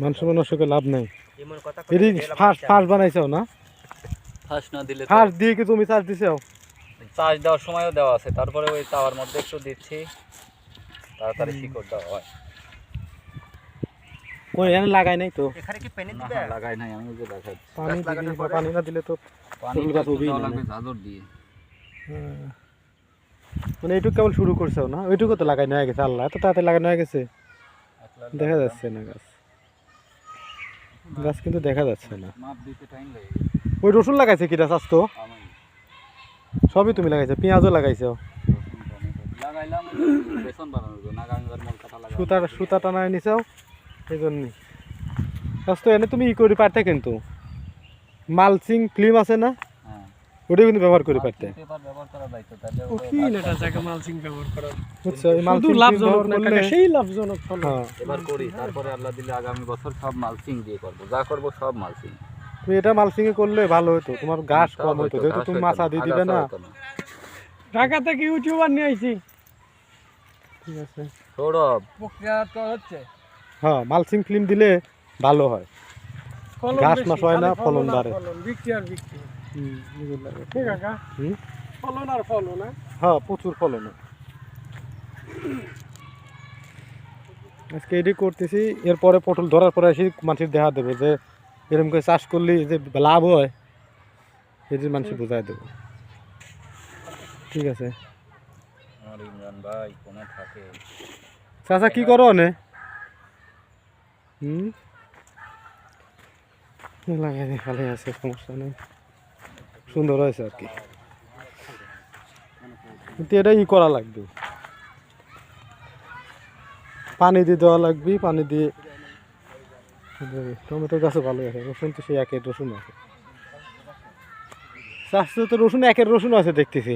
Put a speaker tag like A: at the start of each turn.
A: মানুষের নষ্ট করে লাভ নাই। এটি ফার্স্ট বানাইছো না?
B: ফার্স্ট না দিলে
A: ফার্স্ট দিয়ে কি তুমি চার্জ দিছো?
B: চার্জ দেওয়ার সময়ও দেওয়া আছে, তারপরে ওই তাওয়ার মধ্যে একটু দিচ্ছি, তাড়াতাড়ি শিকড় দেওয়া হয়।
A: কই এখানে লাগাই নাই তো?
C: এখানে কি পানি
B: না,
C: দিবে?
B: লাগাই নাই, আমি যে দেখাচ্ছি।
A: পানি না দিলে তো
B: পানি
A: ফুল গাছ হবেই না।
B: লাগবে ঝাঁঝর দিয়ে।
A: মানে এইটুকু কেবল শুরু করছো না? ওইটুকু তো লাগানো হয়ে গেছে। আল্লাহ এত তাড়াতাড়ি লাগানো হয়ে গেছে, দেখা যাচ্ছে না গাছ। গাছ কিন্তু দেখা যাচ্ছে না।
B: মাপ দিতে টাইম লাগে।
A: ওই রসুন লাগাইছে কিরা চাষ তো?
B: আমি
A: সবই তুমি লাগাইছো, পেঁয়াজও লাগাইছো।
B: লাগাইলাম বেসন বানানোর জন্য, আগামীবার মন কাটা লাগাবো।
A: সুতা টানায় নিছাও এই জন্যই। চাষ তো এনে তুমি ই করে পারতে, কিন্তু মালচিং ফিল্ম আছে না,
B: হ্যাঁ,
A: ওটাও কিন্তু ব্যবহার করে পারতে।
B: পেপার ব্যবহার করা যাইতো, তাহলে
D: ও কি এটা জায়গা মালচিং ব্যবহার করা
A: বুঝছো? এই
D: শুধু
A: মালচিং
D: লাভজনক
A: ব্যবহার
D: না
A: করলে
D: কাকা, সেই লাভজনক ফল।
A: হ্যাঁ,
B: এবার করি, তারপরে আল্লাহ দিলে আগামী বছর সব মালচিং দিয়ে করবো, যা করবো সব মালচিং।
A: তুমি এটা মালচিং এ করলে ভালো হতো, তোমার ঘাস কম হতো, যেহেতু তুমি মাছা দিয়ে দিবে না।
D: ঢাকা থেকে ইউটিউবার নিয়ে আইছি,
A: ঠিক আছে,
B: সৌরভ
D: প্রক্রিয়া তো হচ্ছে।
A: হ্যাঁ মালচিং ফিল্ম দিলে ভালো হয়,
D: ফলন
A: ঘাস
D: বেশি,
A: মাস হয় না,
D: খালি
A: ফলন
D: আর
A: বাড়ে।
D: ফলন, বিক্রি আর বিক্রি।
A: বুঝতে লাগে।
D: ঠিক কাকা,
A: হুম?
D: ফলন আর ফলন, হ্যাঁ?
A: হ্যাঁ প্রচুর ফলন হয়। আজকে এটি করতেছি, এরপরে পটল ধরার পরে এসে মানুষের দেখা দেবো যে এরকম করে চাষ করলে যে লাভ হয়, এটি মানুষের বোঝাই দেবো। ঠিক আছে
B: আমার ইমরান ভাই কোনে থাকে?
A: চাচা কি করো নে? লাগাই ভালো আছে, সমস্যা নেই, সুন্দর হয়েছে আর কি। কিন্তু এটা ই করা লাগবে, পানি দিয়ে দেওয়া লাগবে, পানি দিয়ে। টমেটো গাছও ভালো আছে, রসুন তো সেই একের রসুন আছে। চাষতে তো রসুন একের রসুন আছে দেখতেছি।